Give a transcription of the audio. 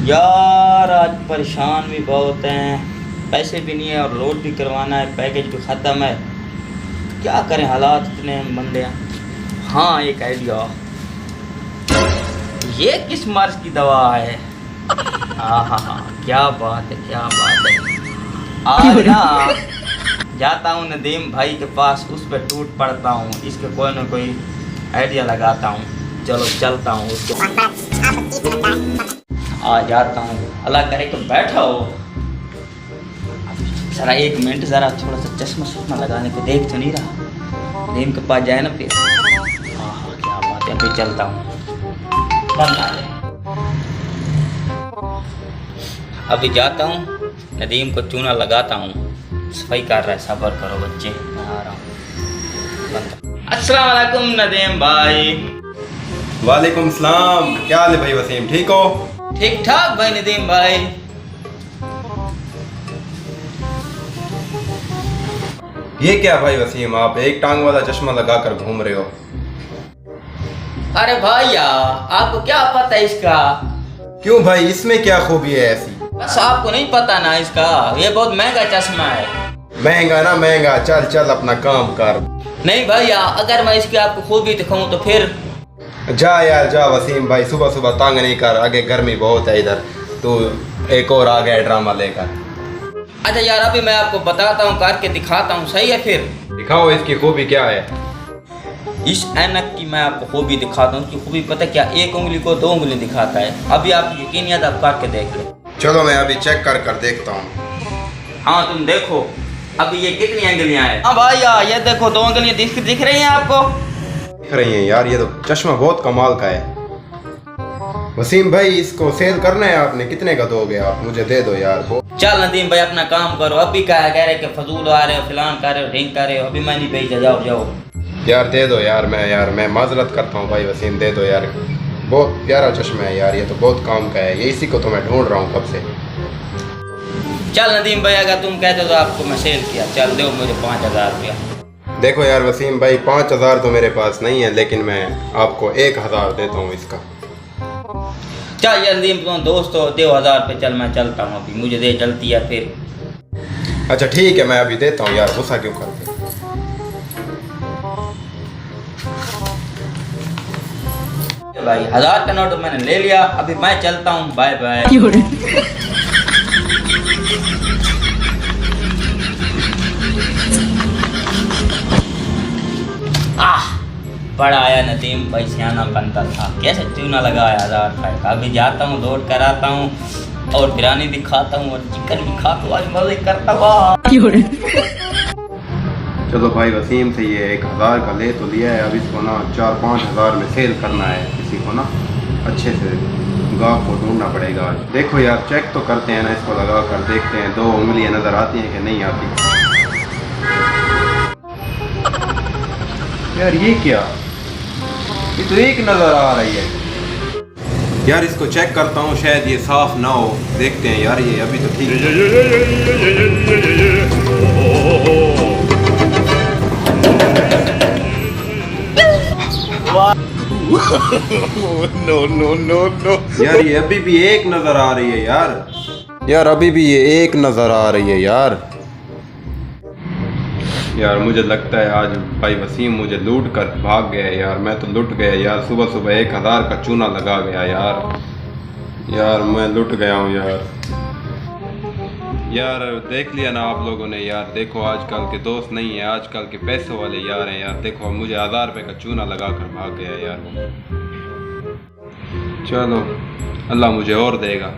यार आज परेशान भी बहुत हैं, पैसे भी नहीं है और लोड भी करवाना है, पैकेज भी ख़त्म है। क्या करें, हालात इतने मंदे हैं। हाँ एक आइडिया, ये किस मर्ज की दवा है। हाँ, क्या बात है, क्या बात है। आज ना जाता हूँ नदीम भाई के पास, उस पर टूट पड़ता हूँ, इसके कोई ना कोई आइडिया लगाता हूँ। चलो चलता हूँ उसके आ जाता हूँ। अल्लाह करे कि बैठा हो जरा 1 मिनट, ज़रा थोड़ा सा चश्मा लगाने को देख तो नहीं रहा। नदीम के पास जाए ना फिर। हाँ क्या बात है, अभी चलता हूँ। अभी जाता हूँ, नदीम को चूना लगाता हूँ। सफाई कर रहा है, सब्र करो बच्चे, मैं आ रहा हूँ। अस्सलाम वालेकुम नदीम भाई। वालेकुम सलाम। क्या हाल है भाई वसीम, ठीक हो? ठीक ठाक भाई नदीम भाई। ये क्या भाई वसीम, आप एक टांग वाला चश्मा लगा कर घूम रहे हो? अरे भैया आपको क्या पता है इसका? क्यों भाई, इसमें क्या खूबी है ऐसी? बस आपको नहीं पता ना इसका, ये बहुत महंगा चश्मा है। महंगा ना महंगा, चल चल अपना काम कर। नहीं भैया, अगर मैं इसकी आपको खूबी दिखाऊं तो फिर। जा यार जा वसीम भाई, सुबह सुबह तंग नहीं कर, आगे गर्मी बहुत है इधर। तू एक और आ गया ड्रामा लेकर। अच्छा यार, अभी मैं आपको बताता हूँ, करके दिखाता हूँ, सही है फिर? दिखाओ इसकी खूबी क्या है। इस ऐनक की मैं आपको खूबी दिखाता हूँ। उसकी खूबी पता क्या, 1 उंगली को 2 उंगली दिखाता है। अभी आप यकीन नहीं आता, आप करके देख लो। चलो मैं अभी चेक कर कर देखता हूँ। हाँ तुम देखो अभी ये कितनी उंगलियाँ हैं। हाँ भैया ये देखो 2 उंगलियाँ दिख रही हैं आपको? दिख रही हैं यार, ये तो चश्मा बहुत कमाल का है। वसीम भाई इसको सेल करना है आपने, कितने का दोगे आप? मुझे दे दो यार। चल नदीम भाई अपना काम करो। अभी क्या कह रहे कि फजूल आ रहे हो, फिलान कर रहे हो, ड्रिंक कर रहे हो, अभी मैं नहीं भेजा। जाओ जाओ यार दे दो यार, मैं माजरत करता हूँ भाई वसीम, दे दो यार। बहुत प्यारा चश्मा है यार, ये तो बहुत काम का है, ये इसी को तो मैं ढूंढ रहा हूँ कब से। चल नदीम भाई, अगर तुम कहते हो तो आपको मैं सेल किया। चल दो मुझे 5000 रुपया। देखो यार वसीम भाई, 5000 तो मेरे पास नहीं है, लेकिन मैं आपको 1000 देता हूँ इसका। चल यार नदीम, तुम दोस्त हो, दो 1000 रुपये। चल मैं चलता हूँ, अभी मुझे दे चलती है फिर। अच्छा ठीक है, मैं अभी देता हूँ यार, गुस्सा क्यों करते? भाई 1000 का नोट मैंने ले लिया, अभी मैं चलता हूँ, बाय बाय। बड़ा आया नदीम भाई, सियाना बनता था, कैसे चूना लगाया 1000 का। अभी जाता हूँ, लोड कराता हूँ और बिरयानी भी खाता हूँ और चिकन भी खाता हूँ, आज मजे करता हूँ। चलो भाई वसीम से ये 1000 का ले तो लिया है, अब इसको ना 4-5 हज़ार में सेल करना है किसी को ना, अच्छे से गाहक को ढूंढना पड़ेगा आज। देखो यार चेक तो करते हैं ना, इसको लगा कर देखते हैं 2 उंगलियां नज़र आती हैं कि नहीं आती। यार ये क्या, ये तो एक नज़र आ रही है यार। इसको चेक करता हूँ, शायद ये साफ ना हो, देखते हैं यार। ये अभी तो ठीक नो यार, ये अभी भी एक नजर आ रही है यार अभी भी ये एक नजर आ रही है यार मुझे लगता है आज भाई वसीम मुझे लूट कर भाग गया यार। मैं तो लुट गया यार, सुबह सुबह 1000 का चूना लगा गया यार मैं लुट गया हूँ यार। देख लिया ना आप लोगों ने यार, देखो आजकल के दोस्त नहीं है, आजकल के पैसों वाले यार हैं यार। देखो मुझे 1000 रुपये का चूना लगा कर भाग गया यार। चलो अल्लाह मुझे और देगा।